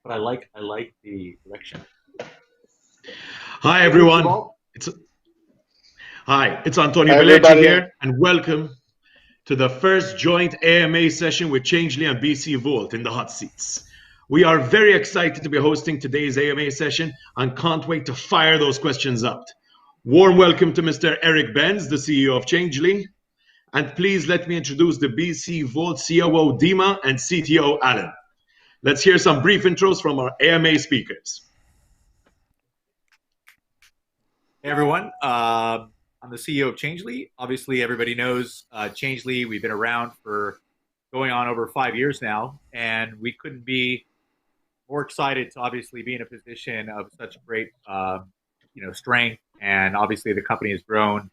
but I like the direction. Hi everyone. It's Antonio Bellecci here, and welcome to the first joint AMA session with Changelly and BC Vault in the hot seats. We are very excited to be hosting today's AMA session and can't wait to fire those questions up. Warm welcome to Mr. Eric Benz, the CEO of Changelly. And please let me introduce the BC Vault COO Dima and CTO Alan. Let's hear some brief intros from our AMA speakers. Hey everyone, I'm the CEO of Changelly. Obviously everybody knows Changelly. We've been around for going on over 5 years now, and we couldn't be more excited to obviously be in a position of such great strength, and obviously the company has grown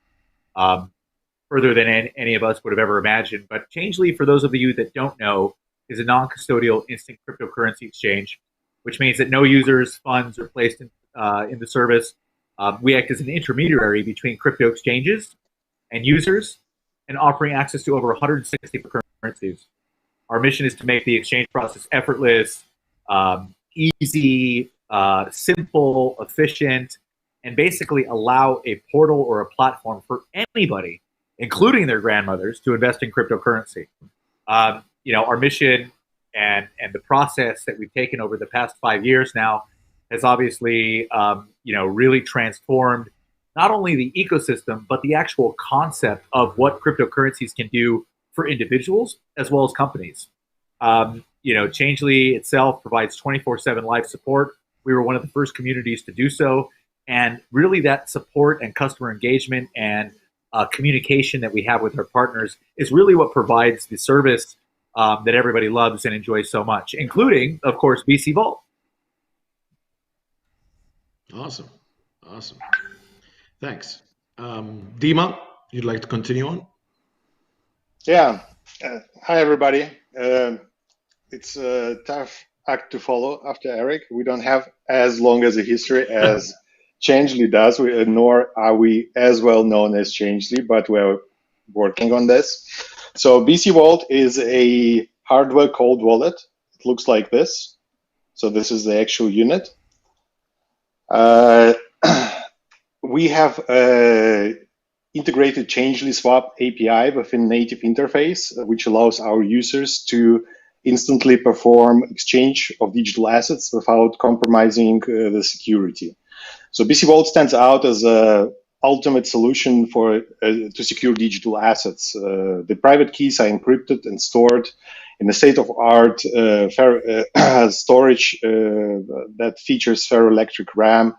further than any of us would have ever imagined. But Changelly, for those of you that don't know, is a non-custodial instant cryptocurrency exchange, which means that no users' funds are placed in the service. We act as an intermediary between crypto exchanges and users, and offering access to over 160 currencies. Our mission is to make the exchange process effortless, easy, simple, efficient, and basically allow a portal or a platform for anybody, including their grandmothers, to invest in cryptocurrency. Our mission and the process that we've taken over the past 5 years now has obviously, really transformed not only the ecosystem, but the actual concept of what cryptocurrencies can do for individuals as well as companies. Changelly itself provides 24/7 live support. We were one of the first communities to do so. And really that support and customer engagement and communication that we have with our partners is really what provides the service that everybody loves and enjoys so much, including, of course, BC Vault. Awesome. Thanks. Dima, you'd like to continue on? Yeah. Hi, everybody. It's a tough act to follow after Eric. We don't have as long as a history as Changelly does, nor are we as well known as Changelly, but we're working on this. So BC Vault is a hardware cold wallet. It looks like this. So this is the actual unit. We have integrated Changelly Swap API within native interface, which allows our users to instantly perform exchange of digital assets without compromising the security. So BC Vault stands out as an ultimate solution to secure digital assets. The private keys are encrypted and stored in a state-of-art storage that features ferroelectric RAM,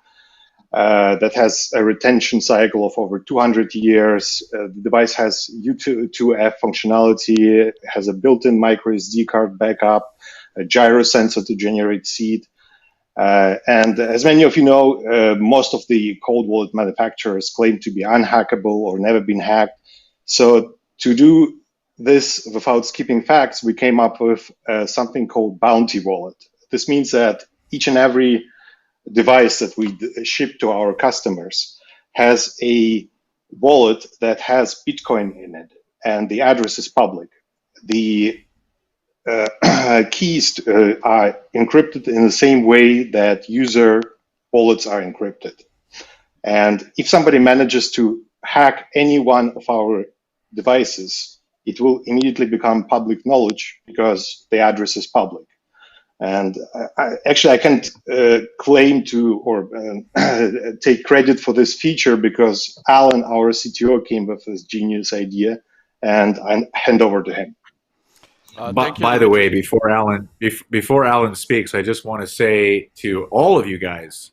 that has a retention cycle of over 200 years. The device has U2F functionality, has a built-in micro SD card backup, a gyro sensor to generate seed. And as many of you know, most of the cold wallet manufacturers claim to be unhackable or never been hacked. So to do this without skipping facts, we came up with something called Bounty Wallet. This means that each and every device that we ship to our customers has a wallet that has Bitcoin in it, and the address is public. The keys are encrypted in the same way that user wallets are encrypted. And if somebody manages to hack any one of our devices, it will immediately become public knowledge because the address is public. And I can't claim to or take credit for this feature because Alan, our CTO, came with this genius idea, and I hand over to him. By the way, before Alan speaks, I just want to say to all of you guys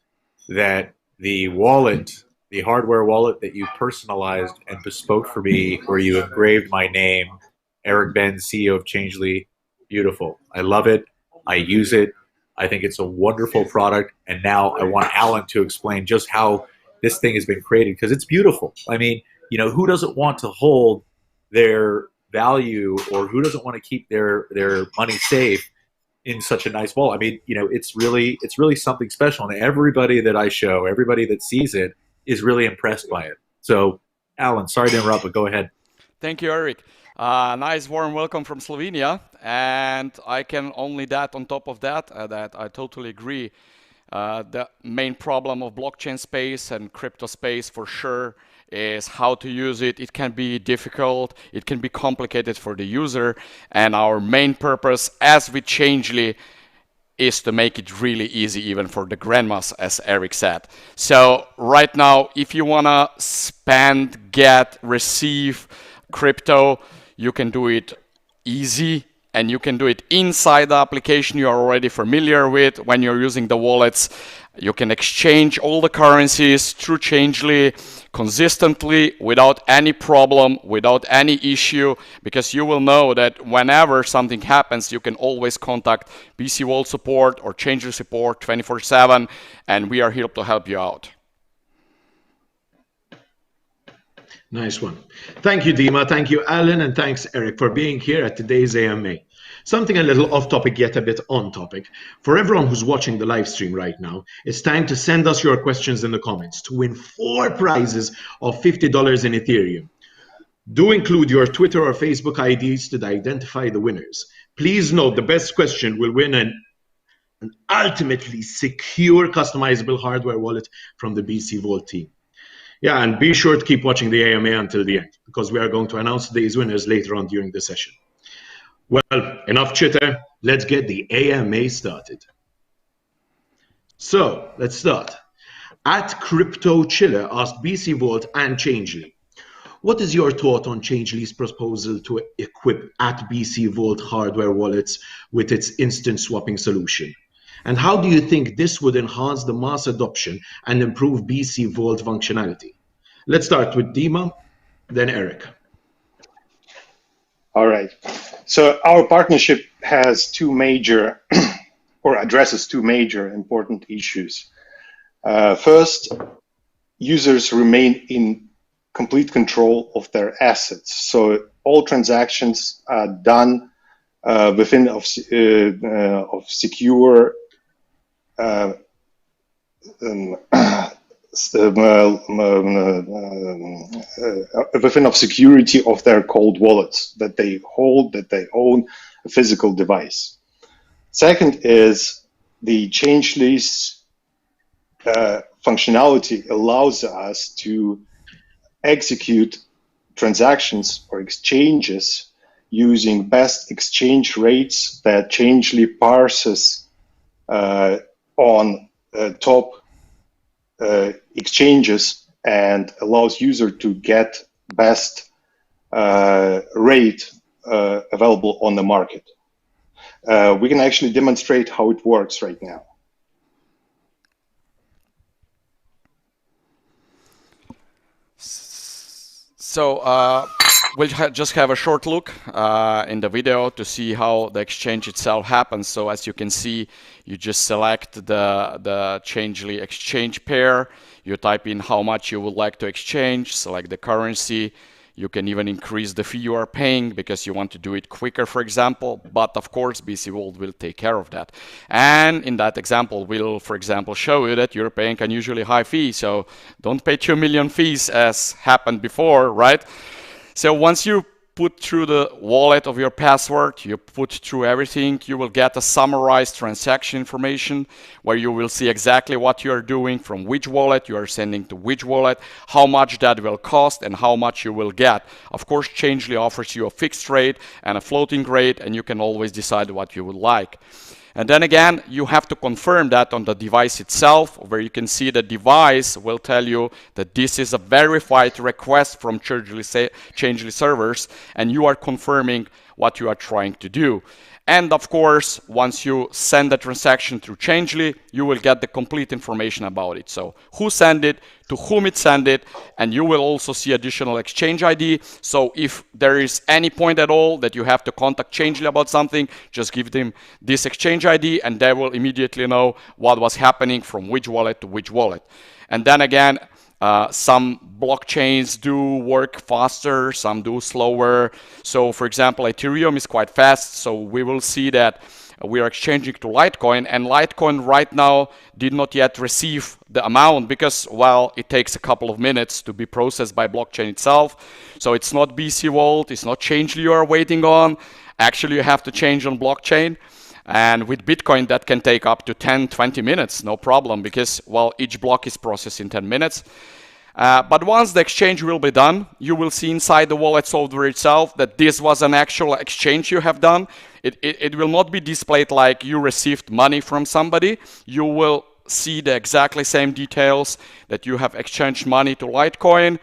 that the wallet, the hardware wallet that you personalized and bespoke for me, where you engraved my name, Eric Benz, CEO of Changelly, beautiful. I love it. I use it. I think it's a wonderful product. And now I want Alan to explain just how this thing has been created, because it's beautiful. I mean, who doesn't want to hold their value, or who doesn't want to keep their money safe in such a nice wallet? I mean, it's really something special. And everybody that I show, everybody that sees it is really impressed by it. So Alan, sorry to interrupt, but go ahead. Thank you, Eric. Nice warm welcome from Slovenia, and I can only that on top of that, that I totally agree. The main problem of blockchain space and crypto space for sure is how to use it. It can be difficult, it can be complicated for the user, and our main purpose as with Changelly is to make it really easy even for the grandmas, as Eric said. So right now, if you wanna spend, get, receive crypto, you can do it easy, and you can do it inside the application you are already familiar with. When you're using the wallets, you can exchange all the currencies through Changelly consistently without any problem, without any issue, because you will know that whenever something happens, you can always contact BC Vault support or Changelly support 24/7, and we are here to help you out. Nice one. Thank you, Dima. Thank you, Alan. And thanks, Eric, for being here at today's AMA. Something a little off topic, yet a bit on topic. For everyone who's watching the live stream right now, it's time to send us your questions in the comments to win 4 prizes of $50 in Ethereum. Do include your Twitter or Facebook IDs to identify the winners. Please note the best question will win an ultimately secure customizable hardware wallet from the BC Vault team. Yeah, and be sure to keep watching the AMA until the end, because we are going to announce today's winners later on during the session. Well, enough chitter. Let's get the AMA started. So, let's start. At Crypto Chiller asked BC Vault and Changelly, what is your thought on Changelly's proposal to equip at BC Vault hardware wallets with its instant swapping solution? And how do you think this would enhance the mass adoption and improve BC Vault functionality? Let's start with Dima, then Eric. All right. So our partnership has 2 major, or addresses 2 major important issues. First, users remain in complete control of their assets. So all transactions are done within of secure within of security of their cold wallets that they hold, that they own a physical device. Second is the Changelly's functionality allows us to execute transactions or exchanges using best exchange rates that Changelly parses on top exchanges and allows user to get best rate available on the market. We can actually demonstrate how it works right now. So we'll just have a short look in the video to see how the exchange itself happens. So as you can see, you just select the Changelly exchange pair. You type in how much you would like to exchange, select the currency. You can even increase the fee you are paying because you want to do it quicker, for example. But of course, BC Vault will take care of that. And in that example, we'll, for example, show you that you're paying unusually high fee. So don't pay 2 million fees as happened before, right? So once you put through the wallet of your password, you put through everything, you will get a summarized transaction information where you will see exactly what you are doing, from which wallet you are sending to which wallet, how much that will cost, and how much you will get. Of course, Changelly offers you a fixed rate and a floating rate, and you can always decide what you would like. And then again, you have to confirm that on the device itself, where you can see the device will tell you that this is a verified request from Changelly servers, and you are confirming what you are trying to do. And of course, once you send the transaction through Changelly, you will get the complete information about it. So who sent it, to whom it sent it, and you will also see additional exchange ID. So if there is any point at all that you have to contact Changelly about something, just give them this exchange ID and they will immediately know what was happening from which wallet to which wallet. And then again, some blockchains do work faster, some do slower. So for example, Ethereum is quite fast. So we will see that we are exchanging to Litecoin, and Litecoin right now did not yet receive the amount because, well, it takes a couple of minutes to be processed by blockchain itself. So it's not BC Vault, it's not Changelly you are waiting on. Actually, you have to change on blockchain. And with Bitcoin, that can take up to 10, 20 minutes, no problem, because, well, each block is processed in 10 minutes. But once the exchange will be done, you will see inside the wallet software itself that this was an actual exchange you have done. It will not be displayed like you received money from somebody. You will see the exactly same details that you have exchanged money to Litecoin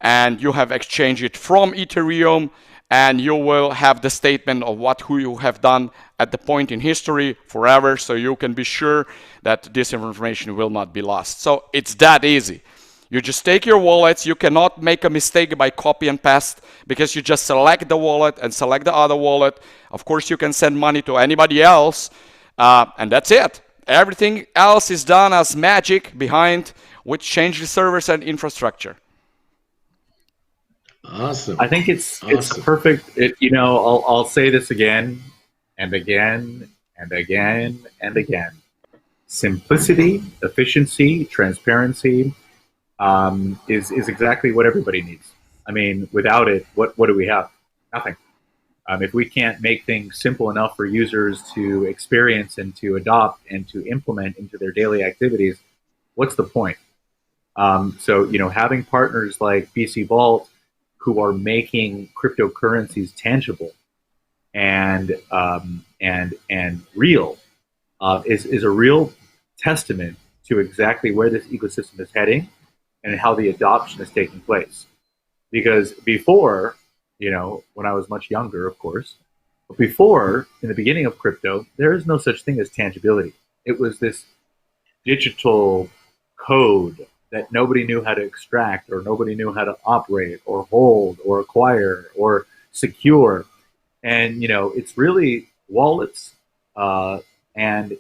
and you have exchanged it from Ethereum, and you will have the statement of who you have done at the point in history forever, so you can be sure that this information will not be lost. So it's that easy. You just take your wallets. You cannot make a mistake by copy and paste because you just select the wallet and select the other wallet. Of course, you can send money to anybody else, and that's it. Everything else is done as magic behind with Changelly servers and infrastructure. Awesome. I think it's perfect. I'll say this again and again and again and again. Simplicity, efficiency, transparency is exactly what everybody needs. I mean, without it, what do we have? Nothing. If we can't make things simple enough for users to experience and to adopt and to implement into their daily activities, what's the point? So, having partners like BC Vault who are making cryptocurrencies tangible and real is a real testament to exactly where this ecosystem is heading and how the adoption is taking place. Because before, when I was much younger, of course, but before, in the beginning of crypto, there is no such thing as tangibility. It was this digital code that nobody knew how to extract, or nobody knew how to operate or hold or acquire or secure. And, it's really wallets and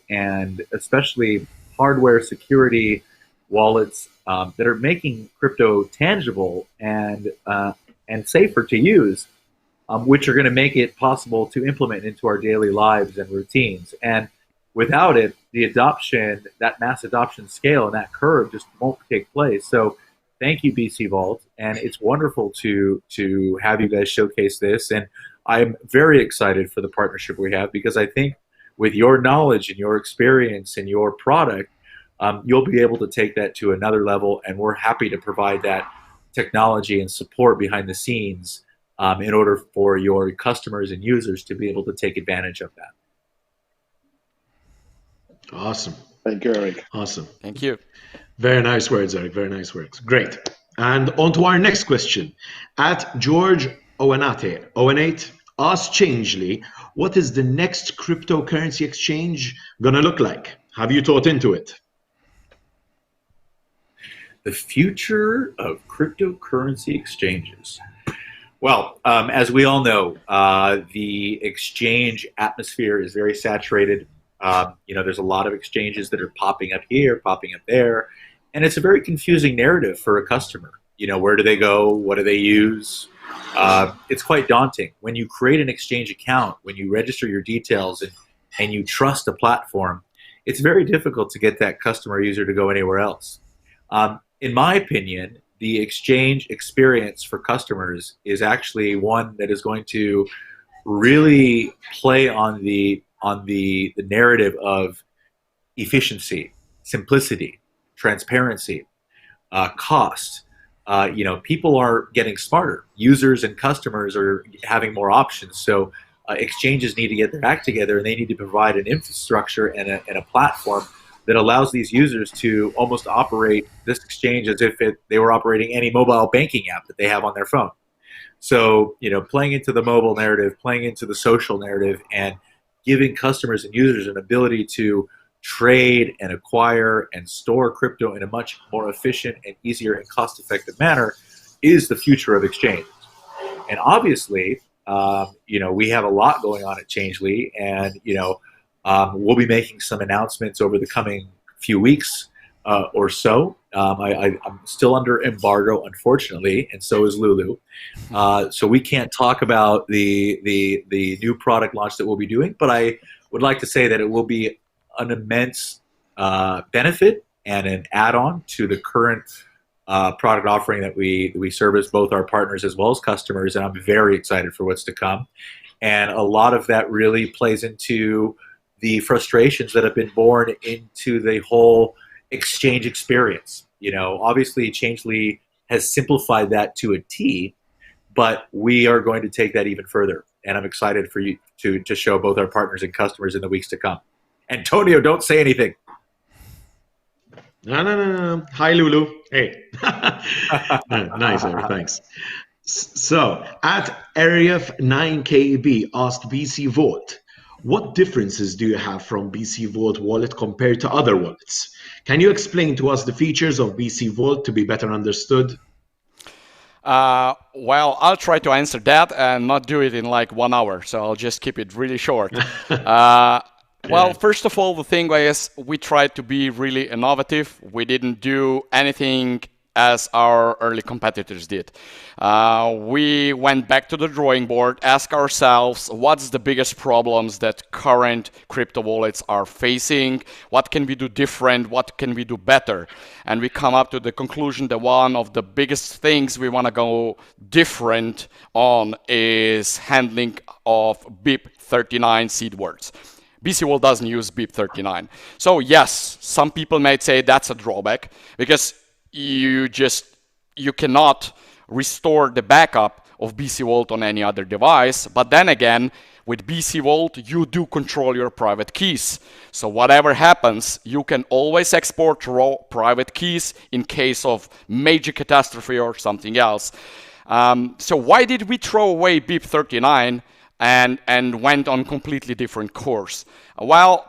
especially hardware security wallets that are making crypto tangible and safer to use, which are going to make it possible to implement into our daily lives and routines. And without it, the adoption, that mass adoption scale and that curve just won't take place. So thank you, BC Vault. And it's wonderful to have you guys showcase this. And I'm very excited for the partnership we have, because I think with your knowledge and your experience and your product, you'll be able to take that to another level. And we're happy to provide that technology and support behind the scenes in order for your customers and users to be able to take advantage of that. Awesome. Thank you, Eric. Awesome. Thank you. Very nice words, Eric. Very nice words. Great. And on to our next question. At George Owenate asks Changelly, what is the next cryptocurrency exchange going to look like? Have you thought into it? The future of cryptocurrency exchanges. Well, as we all know, the exchange atmosphere is very saturated. There's a lot of exchanges that are popping up here, popping up there, and it's a very confusing narrative for a customer. Where do they go? What do they use? It's quite daunting. When you create an exchange account, when you register your details and you trust a platform, it's very difficult to get that customer user to go anywhere else. In my opinion, the exchange experience for customers is actually one that is going to really play on the narrative of efficiency, simplicity, transparency, cost. People are getting smarter. Users and customers are having more options. So exchanges need to get their act together, and they need to provide an infrastructure and a platform that allows these users to almost operate this exchange as if they were operating any mobile banking app that they have on their phone. So, playing into the mobile narrative, playing into the social narrative, and giving customers and users an ability to trade and acquire and store crypto in a much more efficient and easier and cost-effective manner is the future of exchange. And obviously, we have a lot going on at Changelly, and we'll be making some announcements over the coming few weeks or so. I'm still under embargo, unfortunately, and so is Lulu. So we can't talk about the new product launch that we'll be doing, but I would like to say that it will be an immense benefit and an add-on to the current product offering that we service both our partners as well as customers, and I'm very excited for what's to come. And a lot of that really plays into the frustrations that have been born into the whole exchange experience. Obviously Changelly has simplified that to a T, but we are going to take that even further. And I'm excited for you to show both our partners and customers in the weeks to come. Antonio, don't say anything. No. Hi, Lulu. Hey. Nice, Eric. Thanks. So, at Area9KB asked BC Vault, what differences do you have from BC Vault wallet compared to other wallets? Can you explain to us the features of BC Vault to be better understood? Well, I'll try to answer that and not do it in like 1 hour, so I'll just keep it really short. Well, first of all, the thing is we tried to be really innovative. We didn't do anything as our early competitors did. We went back to the drawing board, asked ourselves what's the biggest problems that current crypto wallets are facing, what can we do different, what can we do better, and we come up to the conclusion that one of the biggest things we want to go different on is handling of BIP39 seed words. BC Vault doesn't use BIP39. So yes, some people might say that's a drawback because you cannot restore the backup of BC Vault on any other device. But then again, with BC Vault, you do control your private keys. So whatever happens, you can always export raw private keys in case of major catastrophe or something else. So why did we throw away BIP39 and went on completely different course? Well,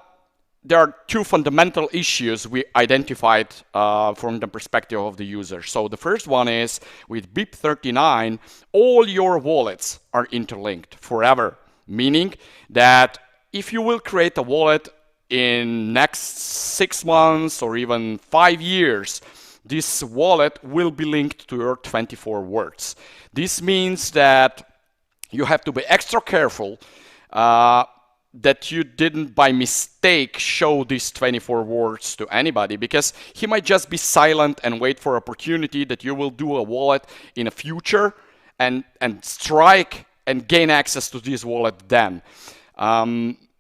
there are two fundamental issues we identified from the perspective of the user. So the first one is with BIP39, all your wallets are interlinked forever, meaning that if you will create a wallet in next 6 months or even 5 years, this wallet will be linked to your 24 words. This means that you have to be extra careful that you didn't by mistake show these 24 words to anybody, because he might just be silent and wait for opportunity that you will do a wallet in the future and strike and gain access to this wallet then.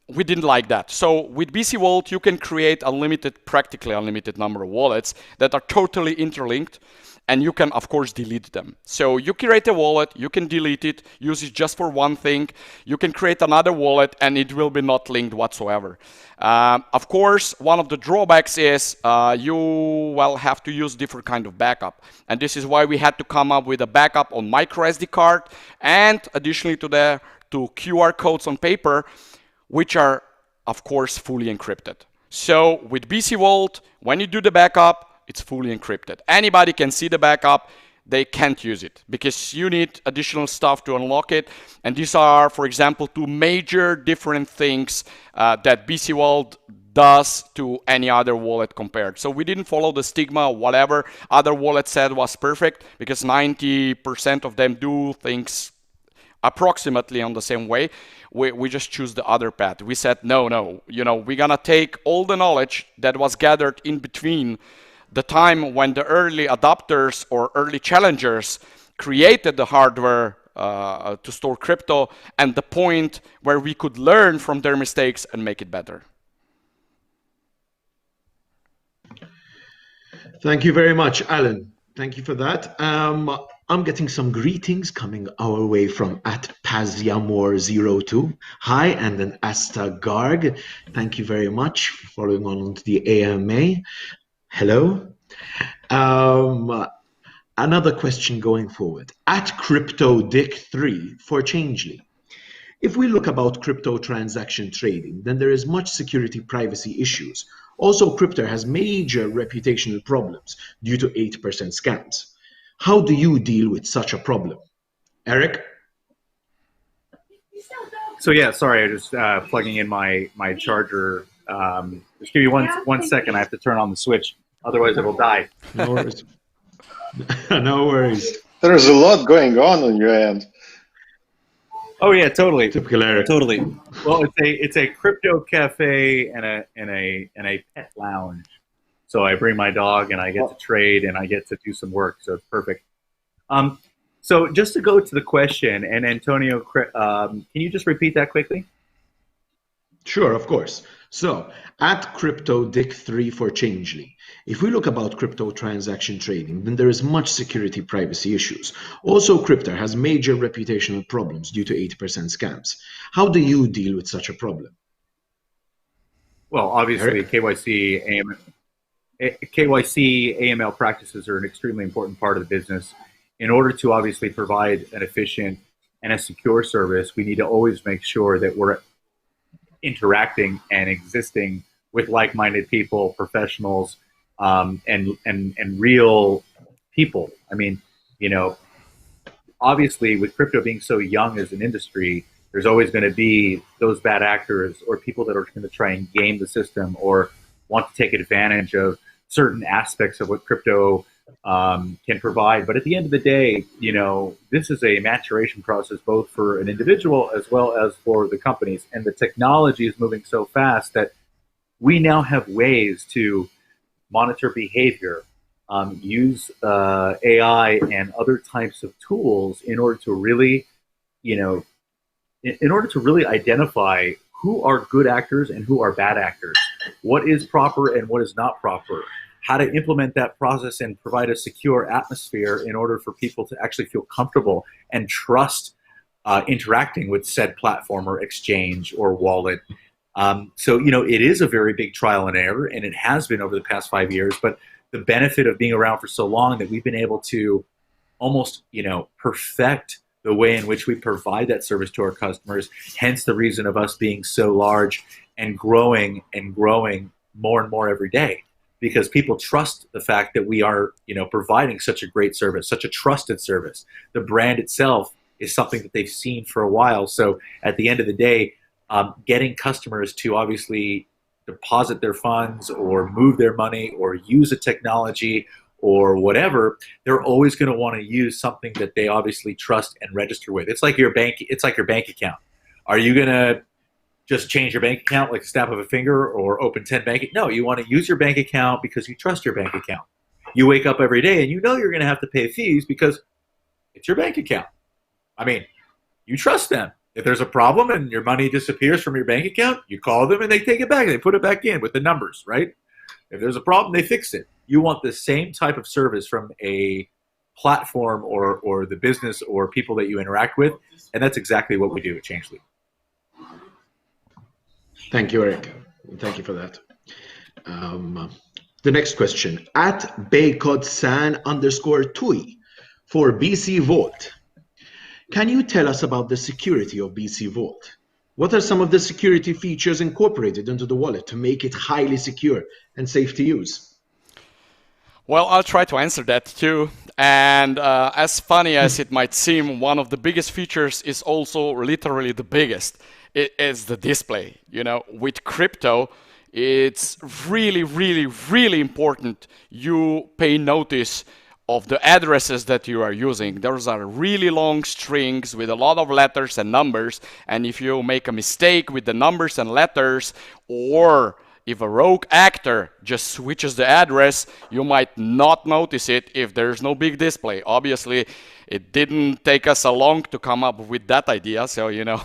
We didn't like that. So with BC Vault, you can create practically unlimited number of wallets that are totally interlinked, and you can, of course, delete them. So you create a wallet, you can delete it, use it just for one thing. You can create another wallet, and it will be not linked whatsoever. Of course, one of the drawbacks is you will have to use different kind of backup. And this is why we had to come up with a backup on micro SD card, and additionally to QR codes on paper, which are, of course, fully encrypted. So with BC Vault, when you do the backup, it's fully encrypted. Anybody can see the backup. They can't use it because you need additional stuff to unlock it. And these are, for example, two major different things that BC Vault does to any other wallet compared. So we didn't follow the stigma, whatever other wallet said was perfect, because 90% of them do things approximately on the same way. We just choose the other path. We said, no, we're gonna take all the knowledge that was gathered in between the time when the early adopters or early challengers created the hardware to store crypto, and the point where we could learn from their mistakes and make it better. Thank you very much, Alan. Thank you for that. I'm getting some greetings coming our way from @Paziamor02. Hi, and then Asta Garg. Thank you very much for following on to the AMA. Hello. Another question going forward. @CryptoDick3 for Changelly. If we look about crypto transaction trading, then there is much security privacy issues. Also, crypto has major reputational problems due to 8% scams. How do you deal with such a problem? Eric? So yeah, sorry, I just plugging in my charger. Just give me one second. I have to turn on the switch. Otherwise, it will die. No worries. No worries. There's a lot going on your end. Oh yeah, totally. Typical Eric. Totally. Well, it's a crypto cafe and a pet lounge. So I bring my dog and I get to trade and I get to do some work. So it's perfect. So just to go to the question, and Antonio, can you just repeat that quickly? Sure, of course. So at Crypto Dick3 for Changelly, if we look about crypto transaction trading, then there is much security privacy issues. Also, crypto has major reputational problems due to 80% scams. How do you deal with such a problem? Well, obviously, Eric? KYC, AML practices are an extremely important part of the business. In order to obviously provide an efficient and a secure service, we need to always make sure that we're interacting and existing with like-minded people, professionals, and real people. I mean, you know, obviously with crypto being so young as an industry, there's always going to be those bad actors or people that are going to try and game the system or want to take advantage of certain aspects of what crypto can provide. But at the end of the day, you know, this is a maturation process both for an individual as well as for the companies. And the technology is moving so fast that we now have ways to monitor behavior, use AI and other types of tools in order to really, you know, in order to really identify who are good actors and who are bad actors, what is proper and what is not proper, how to implement that process and provide a secure atmosphere in order for people to actually feel comfortable and trust interacting with said platform or exchange or wallet. So, you know, it is a very big trial and error, and it has been over the past 5 years, but the benefit of being around for so long that we've been able to almost, you know, perfect the way in which we provide that service to our customers, hence the reason of us being so large and growing more and more every day, because people trust the fact that we are, you know, providing such a great service, such a trusted service. The brand itself is something that they've seen for a while. So at the end of the day, getting customers to obviously deposit their funds or move their money or use a technology or whatever, they're always going to want to use something that they obviously trust and register with. It's like your bank. It's like your bank account. Are you going to just change your bank account like a snap of a finger or open 10 bank? No, you want to use your bank account because you trust your bank account. You wake up every day and you know you're going to have to pay fees because it's your bank account. I mean, you trust them. If there's a problem and your money disappears from your bank account, you call them and they take it back. They put it back in with the numbers, right? If there's a problem, they fix it. You want the same type of service from a platform or the business or people that you interact with, and that's exactly what we do at Changelly. Thank you, Eric. Thank you for that. The next question, at baycodsan_tui for BC Vault. Can you tell us about the security of BC Vault? What are some of the security features incorporated into the wallet to make it highly secure and safe to use? Well, I'll try to answer that too. And as funny as it might seem, one of the biggest features is also literally the biggest. It is the display. You know, with crypto, it's really, really, really important you pay notice of the addresses that you are using. Those are really long strings with a lot of letters and numbers. And if you make a mistake with the numbers and letters, or if a rogue actor just switches the address, you might not notice it if there's no big display. Obviously, it didn't take us long to come up with that idea. So, you know,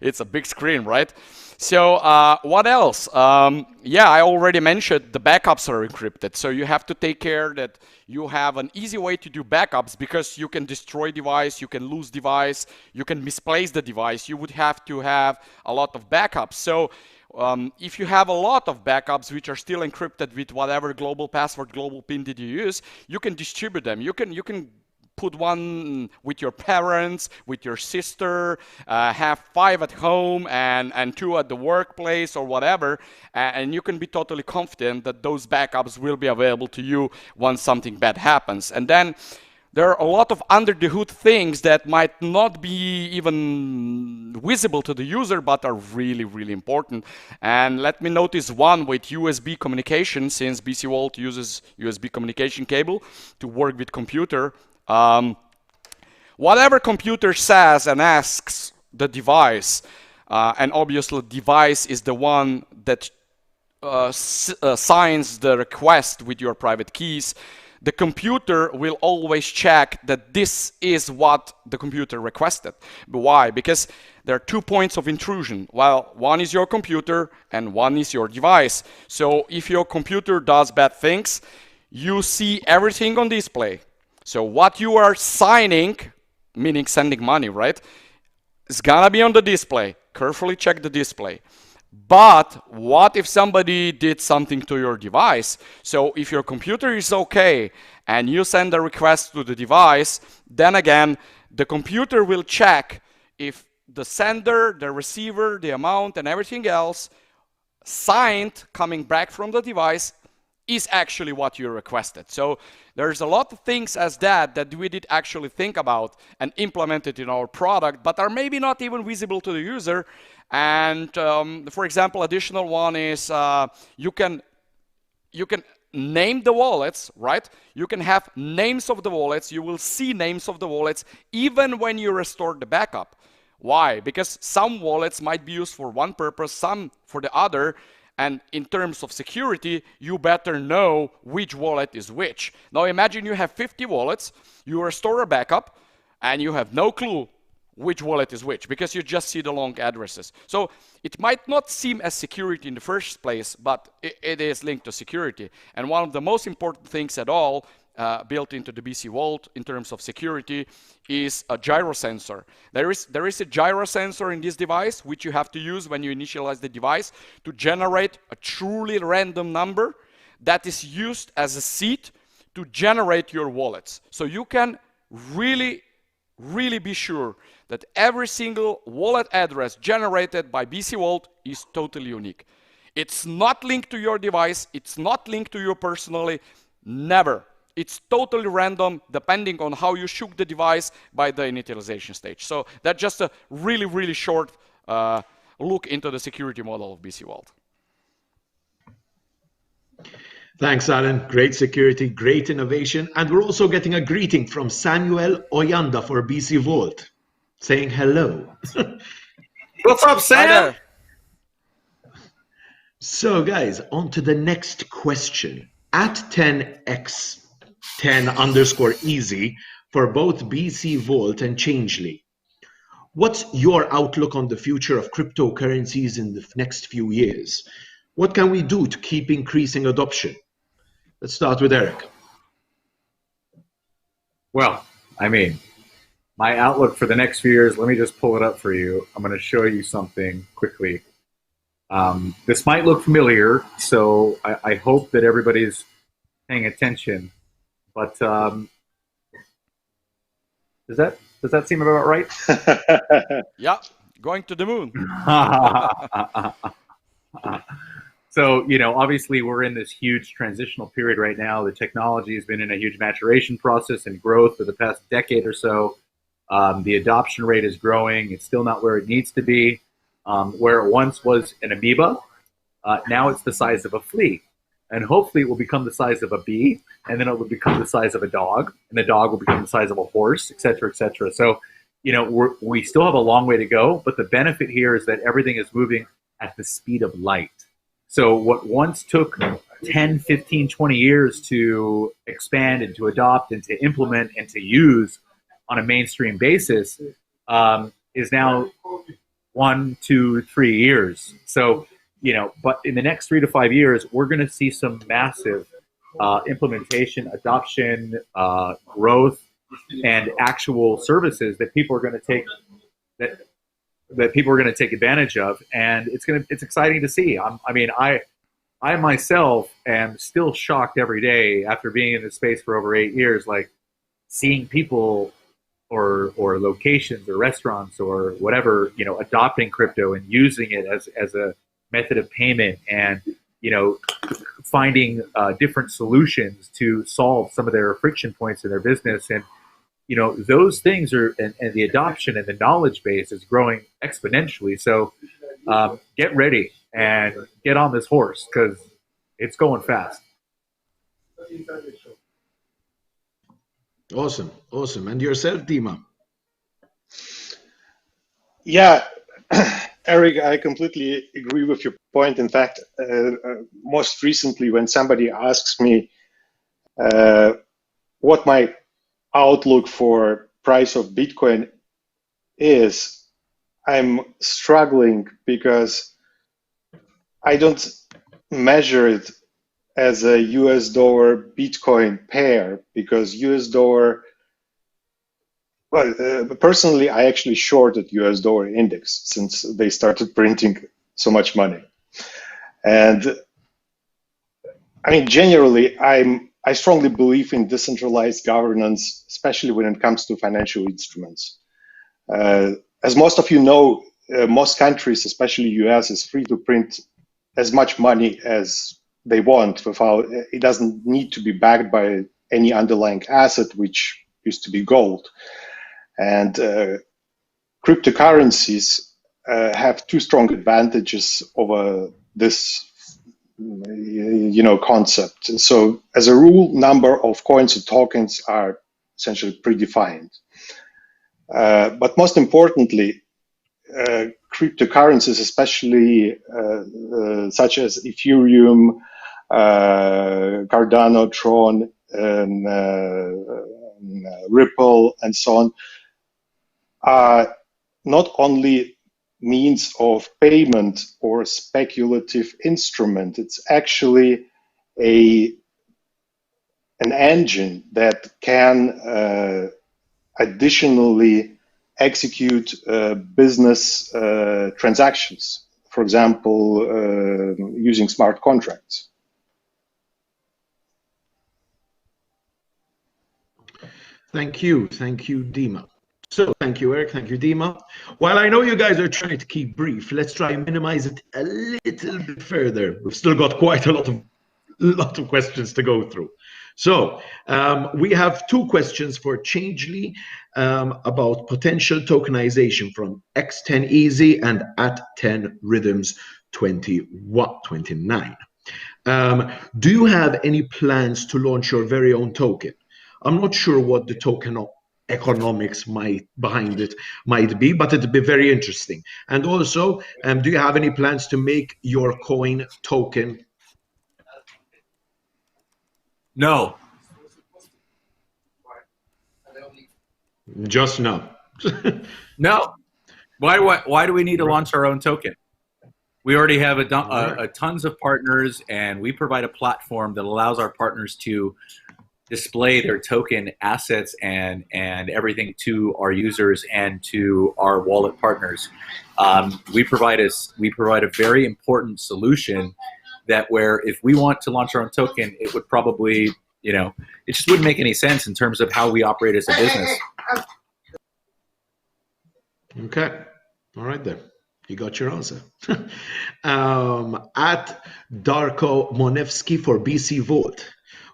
it's a big screen, right? So what else? Yeah, I already mentioned the backups are encrypted. So you have to take care that you have an easy way to do backups, because you can destroy device, you can lose device, you can misplace the device. You would have to have a lot of backups. So if you have a lot of backups which are still encrypted with whatever global password, global PIN did you use, you can distribute them. You can put one with your parents, with your sister, have 5 at home and 2 at the workplace or whatever, and you can be totally confident that those backups will be available to you once something bad happens. And then there are a lot of under the hood things that might not be even visible to the user, but are really, really important. And let me notice one with USB communication, since BC Vault uses USB communication cable to work with computer. Whatever computer says and asks the device, and obviously device is the one that signs the request with your private keys, the computer will always check that this is what the computer requested. Why? Because there are 2 points of intrusion. Well, one is your computer and one is your device. So if your computer does bad things, you see everything on display. So what you are signing, meaning sending money, right, is gonna be on the display. Carefully check the display. But what if somebody did something to your device? So if your computer is okay and you send a request to the device, then again, the computer will check if the sender, the receiver, the amount, and everything else signed coming back from the device is actually what you requested. So there's a lot of things as that we did actually think about and implemented in our product, but are maybe not even visible to the user. And for example, additional one is you can name the wallets, right? You can have names of the wallets. You will see names of the wallets even when you restore the backup. Why? Because some wallets might be used for one purpose, some for the other. And in terms of security, you better know which wallet is which. Now imagine you have 50 wallets, you restore a backup, and you have no clue which wallet is which, because you just see the long addresses. So it might not seem as security in the first place, but it is linked to security. And one of the most important things at all built into the BC Vault in terms of security is a gyro sensor. There is a gyro sensor in this device, which you have to use when you initialize the device to generate a truly random number that is used as a seed to generate your wallets. So you can really be sure that every single wallet address generated by BC Vault is totally unique. It's not linked to your device. It's not linked to you personally. Never. It's totally random depending on how you shook the device by the initialization stage. So that's just a really short look into the security model of BC Vault. Thanks, Alan. Great security, great innovation. And we're also getting a greeting from Samuel Oyanda for BC Vault, saying hello. What's up, Sam? So, guys, on to the next question. At 10x, 10_easy for both BC Vault and Changelly. What's your outlook on the future of cryptocurrencies in the next few years? What can we do to keep increasing adoption? Let's start with Eric. Well, I mean, my outlook for the next few years, let me just pull it up for you. I'm going to show you something quickly. This might look familiar, so I hope that everybody's paying attention. But does that seem about right? Yeah, going to the moon. So, you know, obviously we're in this huge transitional period right now. The technology has been in a huge maturation process and growth for the past decade or so. The adoption rate is growing. It's still not where it needs to be. Where it once was an amoeba, now it's the size of a flea. And hopefully it will become the size of a bee, and then it will become the size of a dog, and the dog will become the size of a horse, et cetera, et cetera. So, you know, we still have a long way to go, but the benefit here is that everything is moving at the speed of light. So what once took 10, 15, 20 years to expand and to adopt and to implement and to use on a mainstream basis is now 1, 2, 3 years. So, you know, but in the next 3 to 5 years, we're going to see some massive implementation, adoption, growth, and actual services that people are going to take that people are going to take advantage of, and it's exciting to see. I myself am still shocked every day after being in this space for over 8 years, like seeing people or locations or restaurants or whatever, you know, adopting crypto and using it as a method of payment, and, you know, finding different solutions to solve some of their friction points in their business. And, you know, those things are, and the adoption and the knowledge base is growing exponentially. So get ready and get on this horse, because it's going fast. Awesome. And yourself, Dima? Yeah, Eric, I completely agree with your point. In fact, most recently, when somebody asks me what my outlook for price of Bitcoin is, I'm struggling because I don't measure it as a US dollar Bitcoin pair, because US dollar, well, personally, I actually shorted US dollar index since they started printing so much money. And I mean, generally, I strongly believe in decentralized governance, especially when it comes to financial instruments. As most of you know, most countries, especially US, is free to print as much money as they want without, it doesn't need to be backed by any underlying asset, which used to be gold. And cryptocurrencies have two strong advantages over this concept. So as a rule, number of coins or tokens are essentially predefined. But most importantly, cryptocurrencies, especially such as Ethereum, Cardano, Tron, Ripple, and so on, are not only means of payment or speculative instrument. It's actually an engine that can additionally execute business transactions, for example, using smart contracts. Thank you, Dima. So thank you, Eric. Thank you, Dima. While I know you guys are trying to keep brief, let's try and minimize it a little bit further. We've still got quite a lot of questions to go through. So we have two questions for Changelly about potential tokenization from X10Easy and at 10 Rhythms 29. Do you have any plans to launch your very own token? I'm not sure what the token economics behind it might be, but it'd be very interesting. And also, do you have any plans to make your coin token? No. Just no. No. Why do we need to launch our own token? We already have a tons of partners, and we provide a platform that allows our partners to display their token assets and everything to our users and to our wallet partners. We provide a very important solution that where if we want to launch our own token, it would probably, it just wouldn't make any sense in terms of how we operate as a business. Okay. All right then. You got your answer. At Darko Monevsky for BC Vault.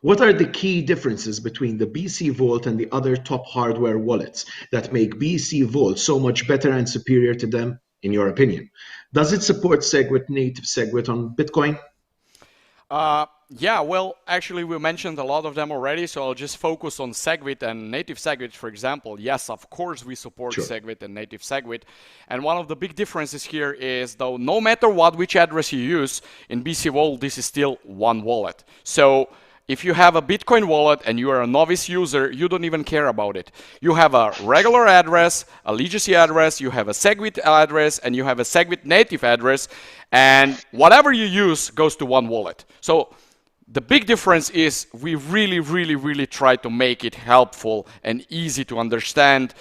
What are the key differences between the BC Vault and the other top hardware wallets that make BC Vault so much better and superior to them, in your opinion? Does it support SegWit, native SegWit on Bitcoin? Yeah, well, actually, we mentioned a lot of them already, so I'll just focus on SegWit and native SegWit, for example. Yes, of course, we support SegWit and native SegWit. And one of the big differences here is, though, no matter which address you use, in BC Vault, this is still one wallet. So if you have a Bitcoin wallet and you are a novice user, you don't even care about it. You have a regular address, a legacy address, you have a SegWit address, and you have a SegWit native address, and whatever you use goes to one wallet. So the big difference is we really try to make it helpful and easy to understand,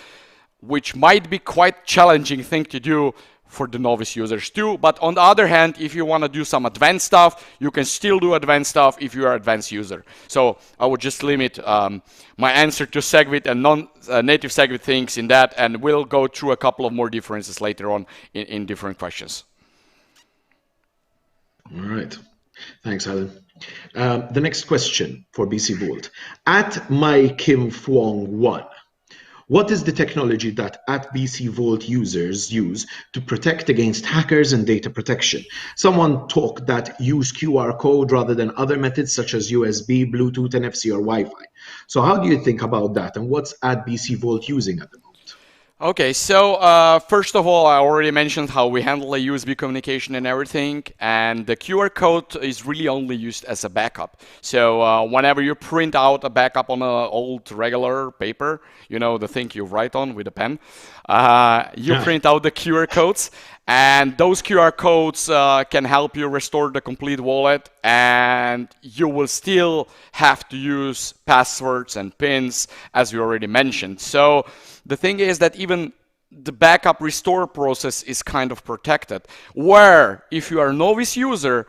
which might be quite challenging thing to do for the novice users too. But on the other hand, if you want to do some advanced stuff, you can still do advanced stuff if you are an advanced user. So I would just limit my answer to SegWit and non-native SegWit things in that, and we'll go through a couple of more differences later on in different questions. All right. Thanks, Alan. The next question for BC Vault. At my Kim Fuong 1. What is the technology that at BC Vault users use to protect against hackers and data protection? Someone talked that use QR code rather than other methods such as USB, Bluetooth, NFC, or Wi-Fi. So how do you think about that? And what's at BC Vault using at the moment? Okay, so first of all, I already mentioned how we handle the USB communication and everything, and the QR code is really only used as a backup. So whenever you print out a backup on an old regular paper, you know, the thing you write on with a pen, you print out the QR codes, and those QR codes can help you restore the complete wallet, and you will still have to use passwords and pins, as we already mentioned. So the thing is that even the backup restore process is kind of protected, where if you are a novice user,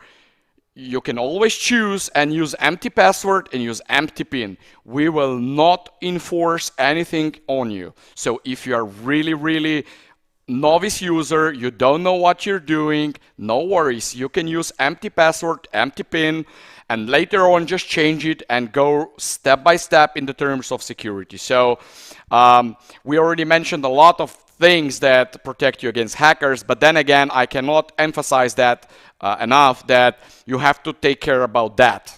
you can always choose and use empty password and use empty pin. We will not enforce anything on you. So if you are really novice user, you don't know what you're doing, no worries. You can use empty password, empty pin, and later on just change it and go step by step in the terms of security. So we already mentioned a lot of things that protect you against hackers, but then again, I cannot emphasize that enough, that you have to take care about that.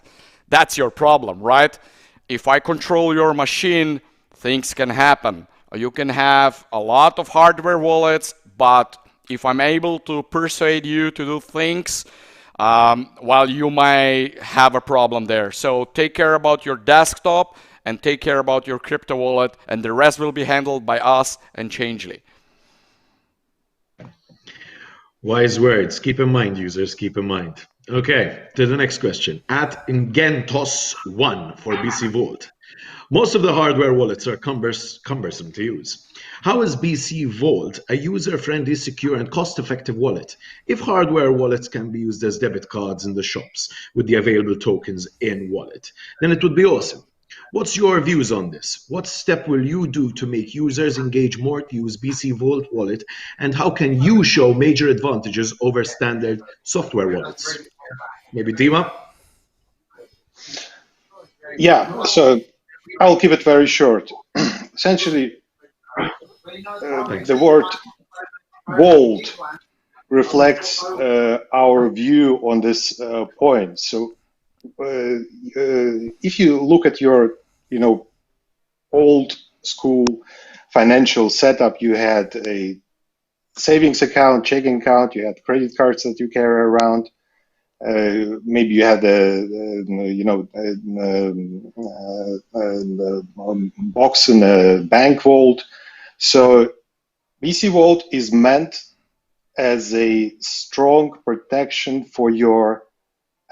That's your problem, right? If I control your machine, things can happen. You can have a lot of hardware wallets, but if I'm able to persuade you to do things, well, you might have a problem there. So take care about your desktop and take care about your crypto wallet, and the rest will be handled by us and Changelly. Wise words. Keep in mind, users, keep in mind. Okay, to the next question. At Ingentos1 for BC Vault. Most of the hardware wallets are cumbersome to use. How is BC Vault a user-friendly, secure, and cost-effective wallet? If hardware wallets can be used as debit cards in the shops with the available tokens in wallet, then it would be awesome. What's your views on this? What step will you do to make users engage more to use BC Vault wallet, and how can you show major advantages over standard software wallets? Maybe Dima? Yeah, so I'll keep it very short. Essentially, the word bold reflects our view on this point. So if you look at your, old school financial setup, you had a savings account, checking account, you had credit cards that you carry around. Maybe you had a box in a bank vault. So BC Vault is meant as a strong protection for your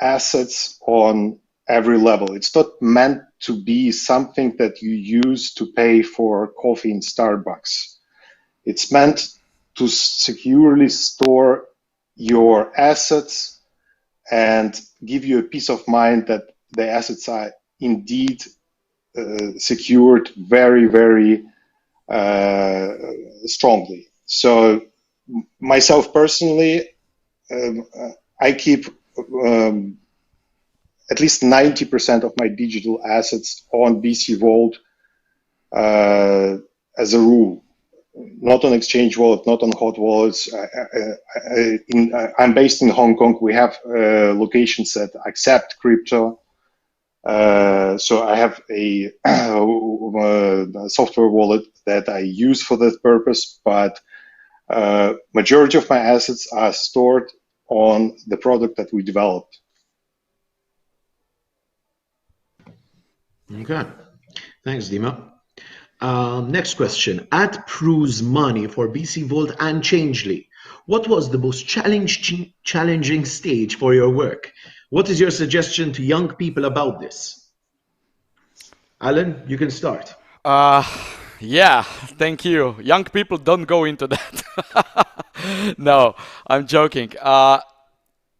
assets on every level. It's not meant to be something that you use to pay for coffee in Starbucks. It's meant to securely store your assets and give you a peace of mind that the assets are indeed secured very, very strongly. So myself personally, I keep at least 90% of my digital assets on BC Vault as a rule. Not on Exchange Wallet, not on hot wallets. I'm based in Hong Kong. We have locations that accept crypto. So I have a software wallet that I use for that purpose, but majority of my assets are stored on the product that we developed. Okay, thanks, Dima. Next question. At Prue's Money for BC Vault and Changelly, what was the most challenging stage for your work? What is your suggestion to young people about this? Alan, you can start. Yeah, thank you. Young people don't go into that. No, I'm joking.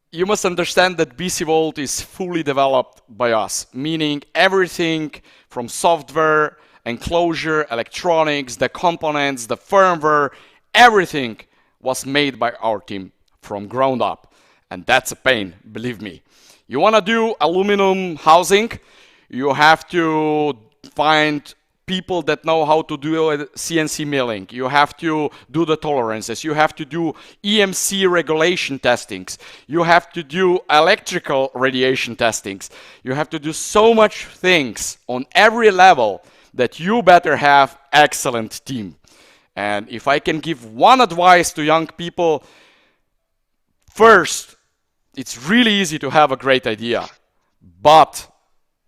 You must understand that BC Vault is fully developed by us, meaning everything from software, enclosure, electronics, the components, the firmware, everything was made by our team from ground up. And that's a pain, believe me. You want to do aluminum housing, you have to find people that know how to do CNC milling. You have to do the tolerances. You have to do EMC regulation testings. You have to do electrical radiation testings. You have to do so much things on every level that you better have excellent team. And if I can give one advice to young people, first, it's really easy to have a great idea, but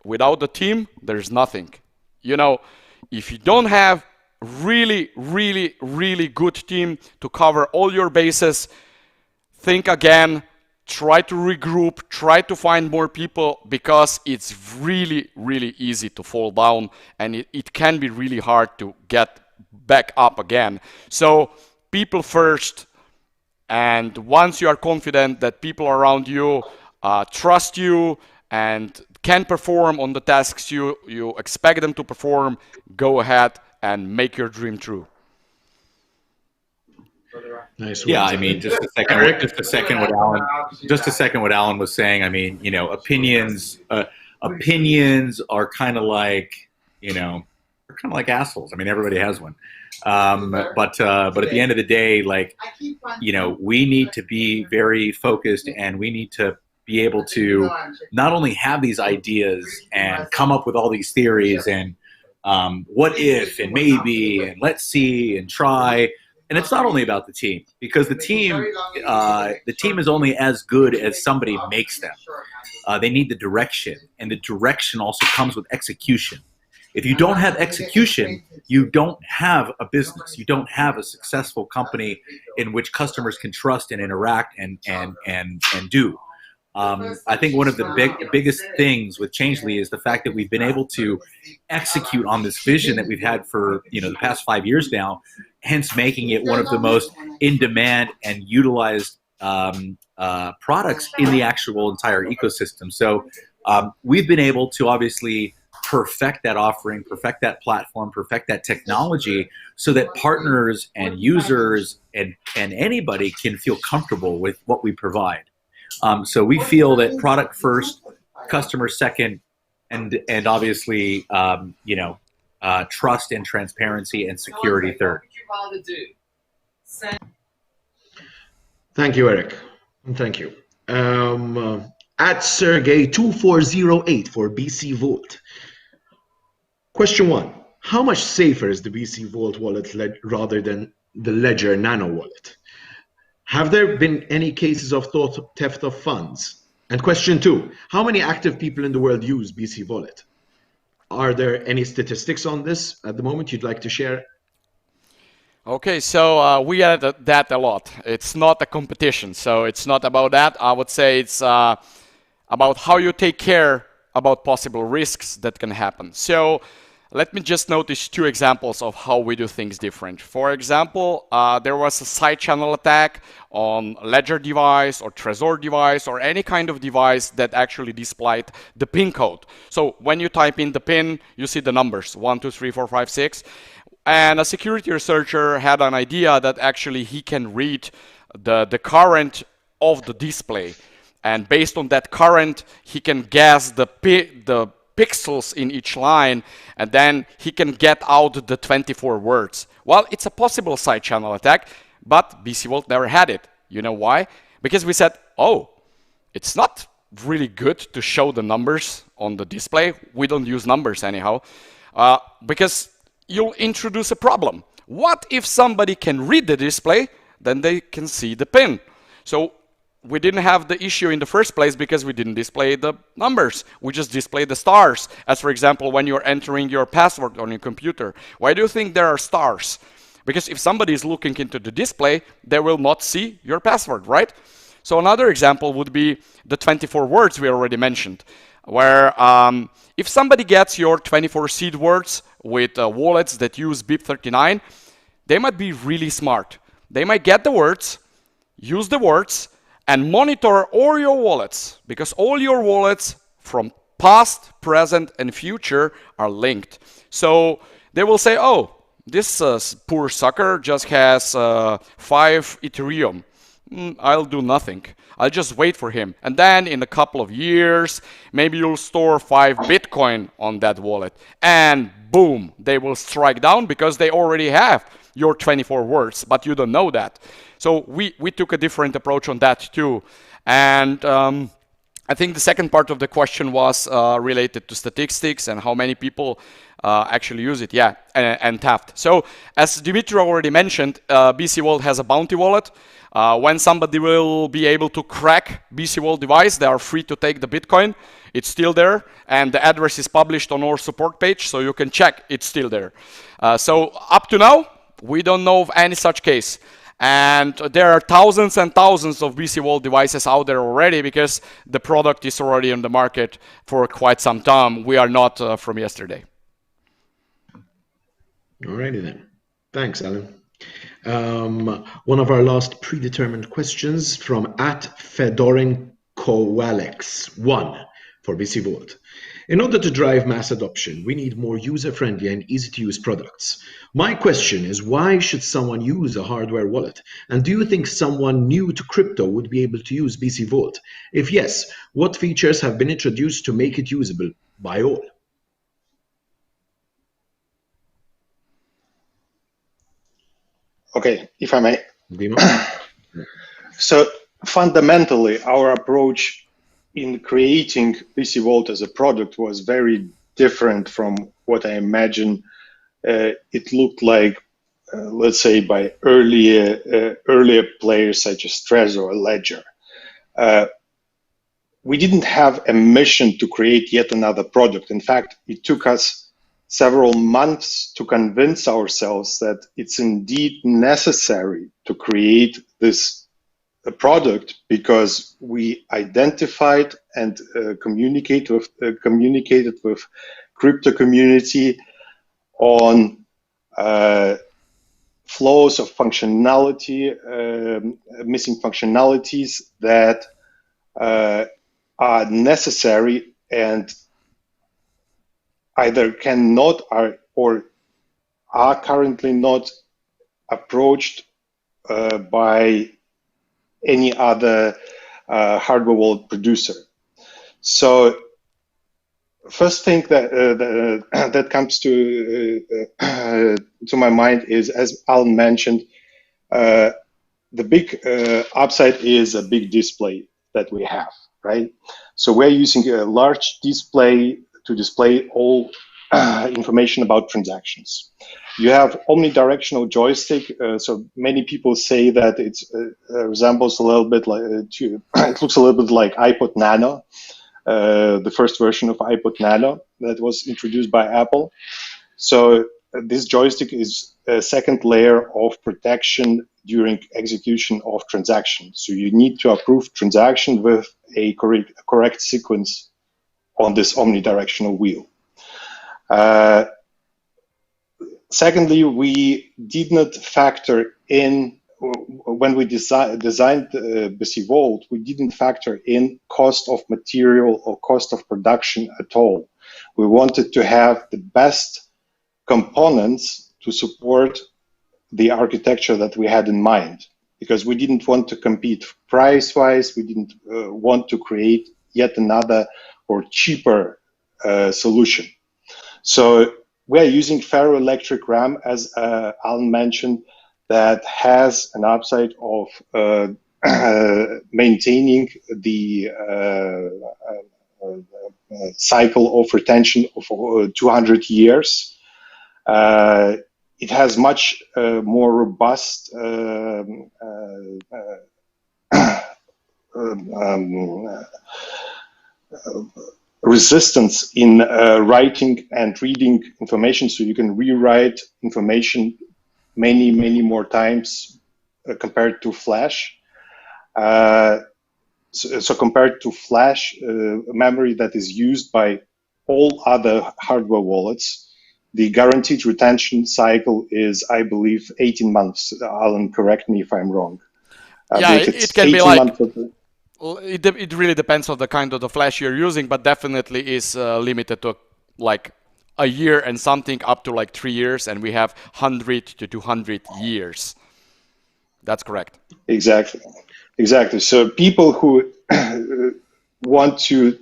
without the team, there's nothing. You know, if you don't have really, really, really good team to cover all your bases, think again, try to regroup, try to find more people, because it's really, really easy to fall down, and it can be really hard to get back up again. So people first, and once you are confident that people around you trust you and can perform on the tasks you expect them to perform, go ahead and make your dream true. Nice. Yeah, I mean, just a second what Alan was saying. I mean, you know, opinions are kind of like, you know, they're kind of like assholes. I mean, everybody has one. But at the end of the day, like, you know, we need to be very focused, and we need to be able to not only have these ideas and come up with all these theories and what if and maybe and let's see and try. And it's not only about the team, because the team is only as good as somebody makes them. They need the direction, and the direction also comes with execution. If you don't have execution, you don't have a business. You don't have a successful company in which customers can trust and interact and do. I think one of the biggest things with Changelly is the fact that we've been able to execute on this vision that we've had for, you know, the past 5 years now, hence making it one of the most in-demand and utilized products in the actual entire ecosystem. So we've been able to obviously perfect that offering, perfect that platform, perfect that technology, so that partners and users and anybody can feel comfortable with what we provide. So we feel that product first, customer second, and obviously, you know, trust and transparency and security third. Thank you, Eric. Thank you. At Sergey2408 for BC Vault. Question 1. How much safer is the BC Vault wallet rather than the Ledger Nano wallet? Have there been any cases of theft of funds? And question 2, how many active people in the world use BC Wallet? Are there any statistics on this at the moment you'd like to share? Okay, so we had that a lot. It's not a competition, so it's not about that. I would say it's about how you take care about possible risks that can happen. So let me just notice 2 examples of how we do things different. For example, there was a side channel attack on Ledger device or Trezor device or any kind of device that actually displayed the PIN code. So when you type in the PIN, you see the numbers 1, 2, 3, 4, 5, 6. And a security researcher had an idea that actually he can read the current of the display. And based on that current, he can guess the pixels in each line, and then he can get out the 24 words. Well, it's a possible side channel attack, but BC Vault never had it. You know why? Because we said, oh, it's not really good to show the numbers on the display. We don't use numbers anyhow, because you'll introduce a problem. What if somebody can read the display, then they can see the PIN? So we didn't have the issue in the first place because we didn't display the numbers. We just display the stars. As for example, when you're entering your password on your computer. Why do you think there are stars? Because if somebody is looking into the display, they will not see your password, right? So another example would be the 24 words we already mentioned, where if somebody gets your 24 seed words with wallets that use BIP39, they might be really smart. They might get the words, use the words, and monitor all your wallets, because all your wallets from past, present, and future are linked. So they will say, oh, this poor sucker just has 5 Ethereum. I'll do nothing. I'll just wait for him. And then in a couple of years, maybe you'll store 5 Bitcoin on that wallet. And boom, they will strike down because they already have your 24 words, but you don't know that. So we took a different approach on that too. And I think the second part of the question was related to statistics and how many people actually use it, yeah, and theft. So as Dmitry already mentioned, BC Vault has a bounty wallet. When somebody will be able to crack BC Vault device, they are free to take the Bitcoin. It's still there, and the address is published on our support page, so you can check it's still there. So up to now, we don't know of any such case. And there are thousands and thousands of BC Vault devices out there already, because the product is already on the market for quite some time. We are not from yesterday. Alrighty then. Thanks, Alan. One of our last predetermined questions from @Fedorov 1 for BC Vault. In order to drive mass adoption, we need more user-friendly and easy-to-use products. My question is, why should someone use a hardware wallet? And do you think someone new to crypto would be able to use BC Vault? If yes, what features have been introduced to make it usable by all? Okay, if I may. So fundamentally, our approach in creating BC Vault as a product was very different from what I imagine it looked like, let's say, by earlier players such as Trezor or Ledger. We didn't have a mission to create yet another product. In fact, it took us several months to convince ourselves that it's indeed necessary to create this product, because we identified and communicated with crypto community on flows of functionality, missing functionalities that are necessary and either cannot or are currently not approached by any other hardware wallet producer. So first thing that comes to my mind is, as Alan mentioned, the big upside is a big display that we have, right? So we're using a large display to display all information about transactions. You have omnidirectional joystick, so many people say that it resembles a little bit like it looks a little bit like iPod Nano, the first version of iPod Nano that was introduced by Apple. So this joystick is a second layer of protection during execution of transactions. So you need to approve transaction with a correct sequence on this omnidirectional wheel. Secondly, we did not factor in, when we designed BC Vault, we didn't factor in cost of material or cost of production at all. We wanted to have the best components to support the architecture that we had in mind, because we didn't want to compete price-wise. We didn't want to create yet another or cheaper solution. So we're using ferroelectric RAM, as Alan mentioned, that has an upside of maintaining the cycle of retention of 200 years. It has much more robust resistance in writing and reading information, so you can rewrite information many more times compared to Flash. So compared to Flash memory that is used by all other hardware wallets, the guaranteed retention cycle is, I believe, 18 months. Alan, correct me if I'm wrong. Yeah, it can be like, it really depends on the kind of the Flash you're using, but definitely is limited to like a year and something up to like 3 years, and we have 100 to 200 years. That's correct. Exactly. So people who want to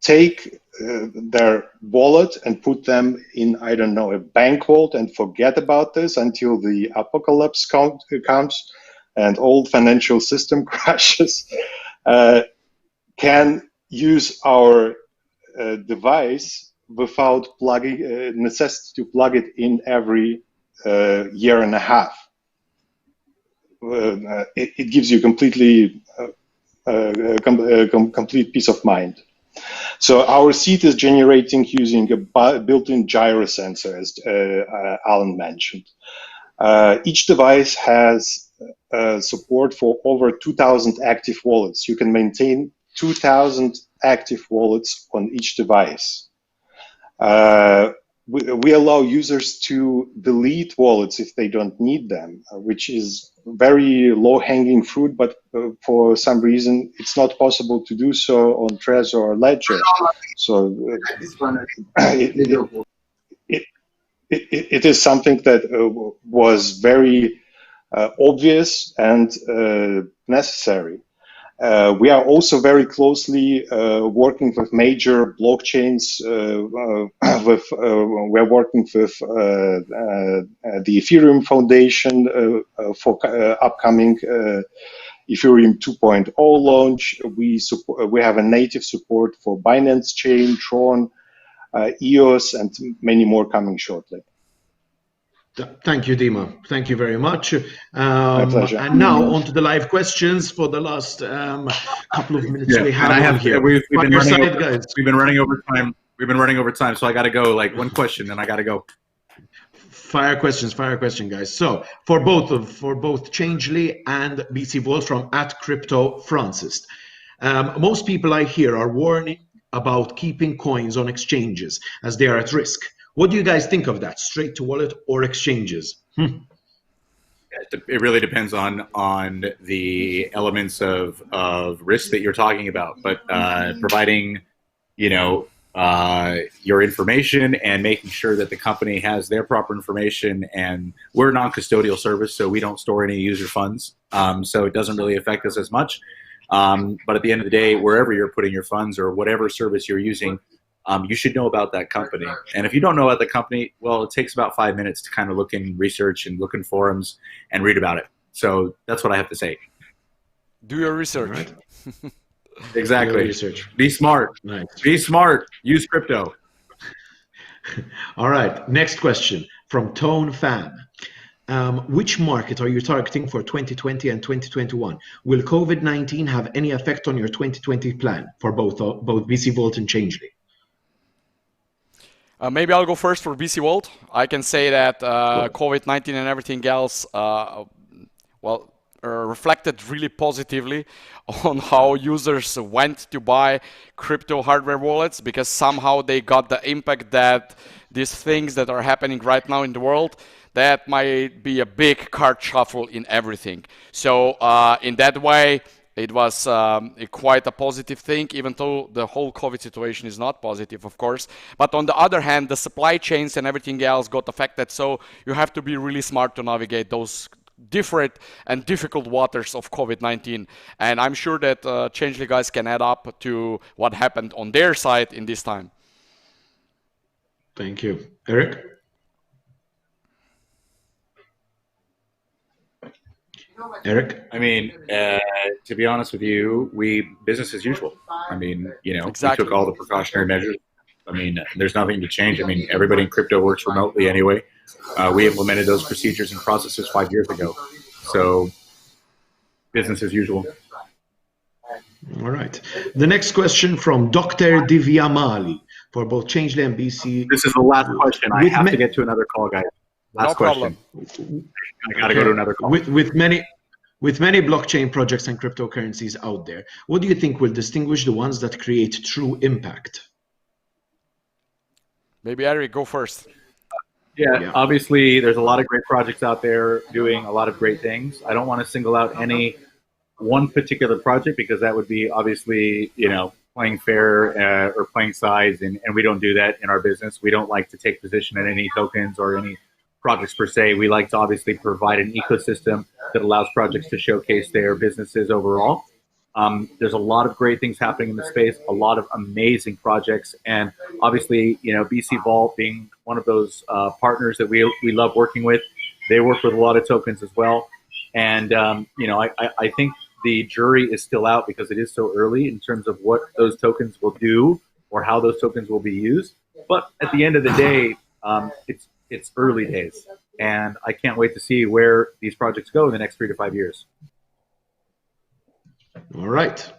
take their wallet and put them in, I don't know, a bank vault and forget about this until the apocalypse comes and old financial system crashes, can use our device without plugging necessity to plug it in every year and a half. It gives you completely complete peace of mind. So our seat is generating using a built-in gyro sensor, as Alan mentioned. Each device has support for over 2,000 active wallets. You can maintain 2,000 active wallets on each device. We allow users to delete wallets if they don't need them, which is very low-hanging fruit, but for some reason it's not possible to do so on Trezor or Ledger. So it is something that was very obvious and necessary. We are also very closely working with major blockchains. We're working with the Ethereum Foundation for upcoming Ethereum 2.0 launch. We have a native support for Binance Chain, Tron, EOS, and many more coming shortly. Thank you, Dima. Thank you very much. My pleasure. And now on to the live questions for the last couple of minutes we have here. We've been running over time. We've been running over time, so I got to go. Like one question, then I got to go. Fire question, guys. So for both Changelly and BC Vault from @CryptoFrancis. Most people I hear are warning about keeping coins on exchanges as they are at risk. What do you guys think of that? Straight to wallet or exchanges? It really depends on the elements of risk that you're talking about. But providing, your information and making sure that the company has their proper information, and we're a non-custodial service, so we don't store any user funds. So it doesn't really affect us as much. But at the end of the day, wherever you're putting your funds or whatever service you're using, you should know about that company. And if you don't know about the company, well, it takes about 5 minutes to kind of look in research and look in forums and read about it. So that's what I have to say. Do your research. Right. Exactly. Do your research. Be smart. Nice. Be smart. Use crypto. All right. Next question from Tone Fan. Which market are you targeting for 2020 and 2021? Will COVID-19 have any effect on your 2020 plan for both BC Vault and Changelly? Maybe I'll go first for BC Vault. I can say that COVID-19 and everything else, reflected really positively on how users went to buy crypto hardware wallets, because somehow they got the impact that these things that are happening right now in the world, that might be a big card shuffle in everything. So in that way, it was quite a positive thing, even though the whole COVID situation is not positive, of course. But on the other hand, the supply chains and everything else got affected. So you have to be really smart to navigate those different and difficult waters of COVID-19. And I'm sure that Changelly guys can add up to what happened on their side in this time. Thank you. Eric? Eric? I mean, to be honest with you, business as usual. I mean, Exactly. We took all the precautionary measures. I mean, there's nothing to change. I mean, everybody in crypto works remotely anyway. We implemented those procedures and processes 5 years ago. So business as usual. All right. The next question from Dr. Divyamali for both Changelly and BC. This is the last question. I have to get to another call, guys. Last question. I got to go to another call. With many blockchain projects and cryptocurrencies out there, what do you think will distinguish the ones that create true impact? Maybe Eric, go first. Yeah, obviously there's a lot of great projects out there doing a lot of great things. I don't want to single out any one particular project, because that would be obviously, playing fair or playing sides, and we don't do that in our business. We don't like to take position in any tokens or any projects per se. We like to obviously provide an ecosystem that allows projects to showcase their businesses overall. There's a lot of great things happening in the space, a lot of amazing projects, and obviously, BC Vault being one of those partners that we love working with. They work with a lot of tokens as well, and I think the jury is still out, because it is so early in terms of what those tokens will do or how those tokens will be used. But at the end of the day, it's early days, and I can't wait to see where these projects go in the next 3 to 5 years. All right.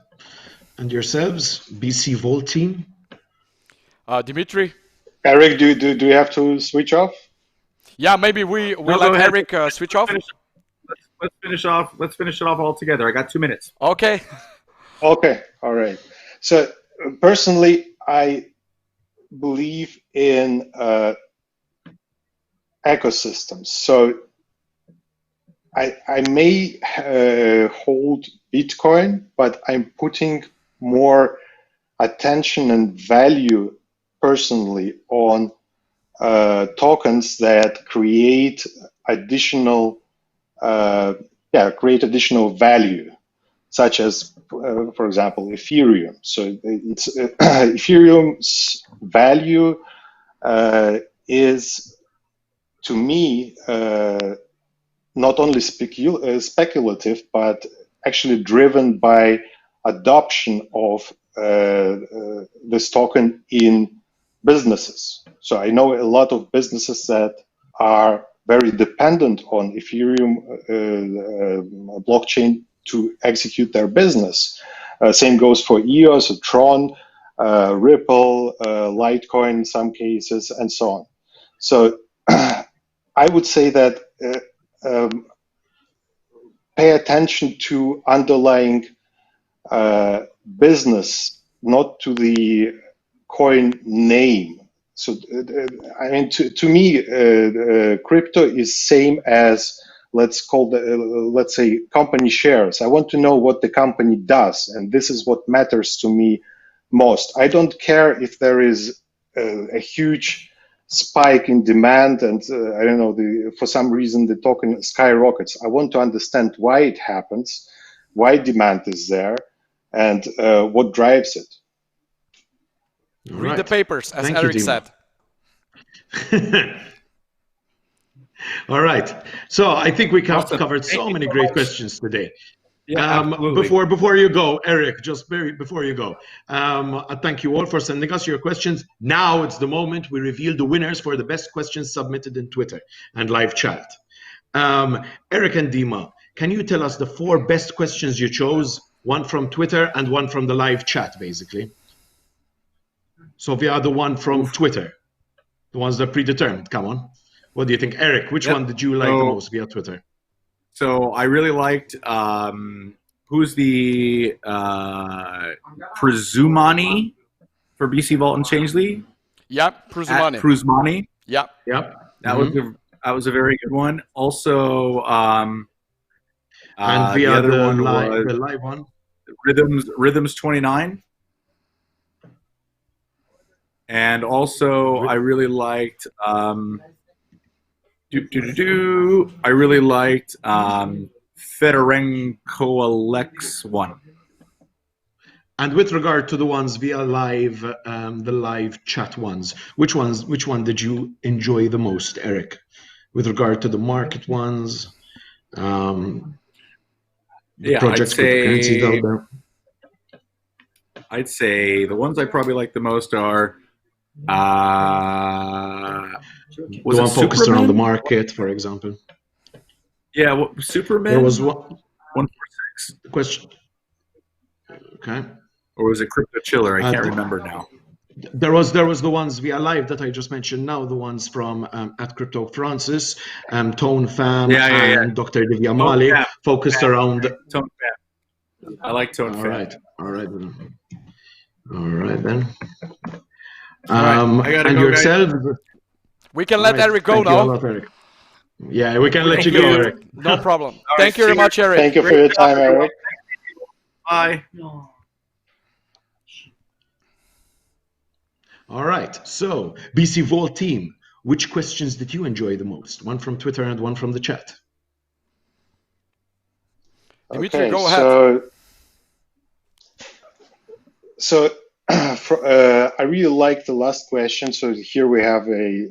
And yourselves, BC Vault team? Dmitry? Eric, do you have to switch off? Yeah, maybe we'll let Eric switch off. Let's finish off. Let's finish it off all together. I got 2 minutes. Okay. Okay. All right. So personally, I believe in ecosystems. So I may hold Bitcoin, but I'm putting more attention and value personally on tokens that create additional value, such as, for example, Ethereum. So it's Ethereum's value is, to me, not only speculative, but actually driven by adoption of this token in businesses. So I know a lot of businesses that are very dependent on Ethereum blockchain to execute their business. Same goes for EOS, Tron, Ripple, Litecoin in some cases, and so on. So I would say that pay attention to underlying business, not to the coin name. So I mean, to me, crypto is same as, let's say company shares. I want to know what the company does, and this is what matters to me most. I don't care if there is a huge spike in demand and I don't know, for some reason the token skyrockets. I want to understand why it happens, why demand is there, and what drives it. Read the papers, as Eric said. All right. So I think we covered so many great questions today. Yeah, before you go, Eric, just before you go, thank you all for sending us your questions. Now it's the moment we reveal the winners for the best questions submitted in Twitter and live chat. Eric and Dima, can you tell us the 4 best questions you chose? One from Twitter and one from the live chat, basically. So we are the one from Twitter, the ones that are predetermined. Come on. What do you think? Eric, which one did you like the most via Twitter? So I really liked, who's the Pruzumani for BC Vault and Changelly? Yep, Pruzumani. Pruzumani. Yep. That was a very good one. Also, and the other one was the live one. Rhythms 29. And also, I really liked I really liked Fedorenko Alex one. And with regard to the ones via live, the live chat ones, which one did you enjoy the most, Eric? With regard to the market ones, projects with currencies out there. I'd say the ones I probably like the most are the one focused around the market, for example. Yeah, Superman. There was 146 question. Okay. Or was it Crypto Chiller? I can't remember now. There was the ones via live that I just mentioned now. The ones from at Crypto Francis, Tone Fam, and Dr. Divya Mali, focused around Tone Fam. I like Tone Fam. All right then. And yourself? We can let Eric go now. Eric. Yeah, we can let you go, Eric. No problem. Thank you very much, Eric. Thank you for your time, Eric. Bye. All right. So, BC Vault team, which questions did you enjoy the most? One from Twitter and one from the chat. Dmitry, go ahead. So I really like the last question. So here we have the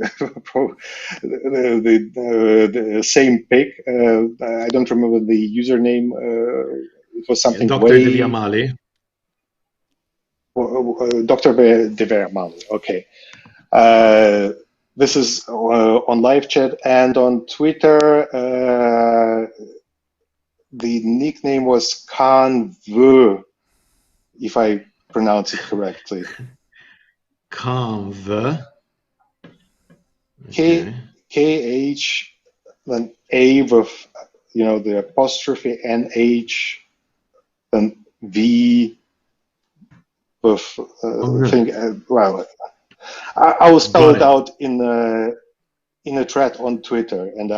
same pick. I don't remember the username. It was something Dr. Divya Mali. Dr. Divya Mali. Okay. This is on live chat, and on Twitter, the nickname was Kanv, if I pronounce it correctly. Kanv. Okay. K-H, then A with, the apostrophe, NH, then V with, well, I will spell it out in a thread on Twitter, and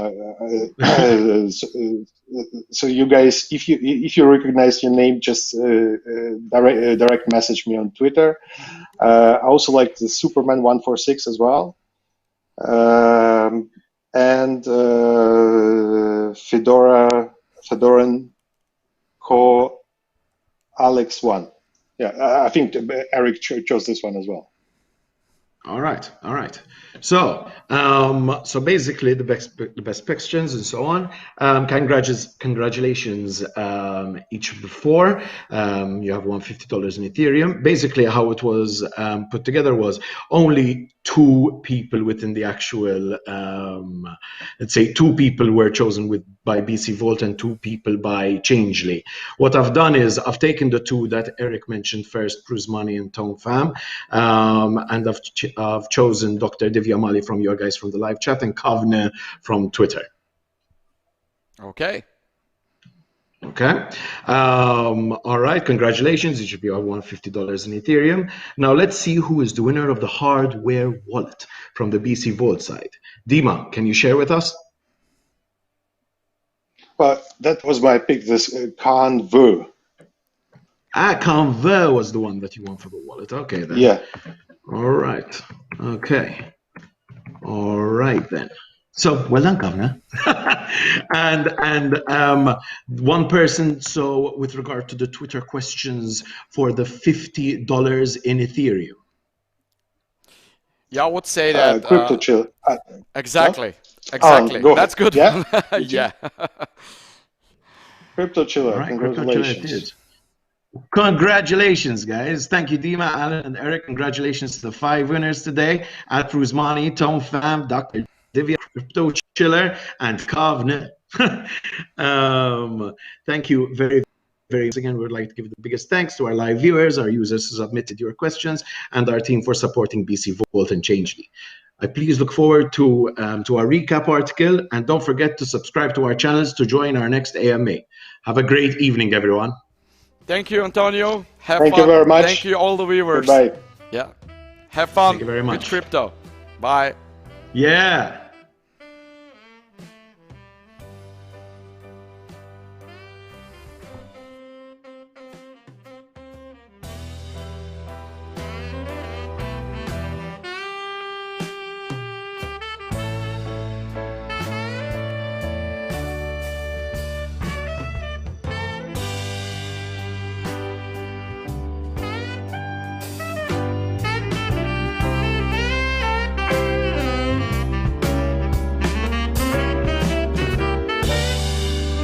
so you guys, if you recognize your name, just direct message me on Twitter. I also like the Superman 146 as well, and Fedoran Co Alex 1. Yeah, I think Eric chose this one as well. All right. So, so basically, the best questions and so on. Congratulations, each of the four. You have won $50 in Ethereum. Basically, how it was put together was only 2 people within the actual, let's say, 2 people were chosen by BC Vault and 2 people by Changelly. What I've done is I've taken the 2 that Eric mentioned first, Prusmani and Tom Pham, and I've chosen Dr. Divya Mali from your guys from the live chat and Kavne from Twitter. Okay. All right, congratulations. You should be on $150 in Ethereum. Now let's see who is the winner of the hardware wallet from the BC Vault side. Dima, can you share with us? Well, that was my pick, this Kanv. Kanv was the one that you won for the wallet. Okay, then. Yeah. All right. Okay. All right, then. So, well done, Governor. and one person, so with regard to the Twitter questions for the $50 in Ethereum. Yeah, I would say that... Crypto chill. Exactly. Exactly. That's good. Yeah? Yeah. Crypto chiller, right, congratulations. Congratulations, guys. Thank you, Dima, Alan, and Eric. Congratulations to the 5 winners today. At Rusmani, Tom Pham, Dr. Divya, Crypto Chiller, and Kavne. Thank you very, very much. Again, we would like to give the biggest thanks to our live viewers, our users who submitted your questions, and our team for supporting BC Vault and Changelly. I please look forward to our recap article, and don't forget to subscribe to our channels to join our next AMA. Have a great evening, everyone. Thank you, Antonio. Have Thank fun. You very much. Thank you, all the viewers. Goodbye. Yeah. Have fun. Thank you very much. With crypto. Bye. Yeah.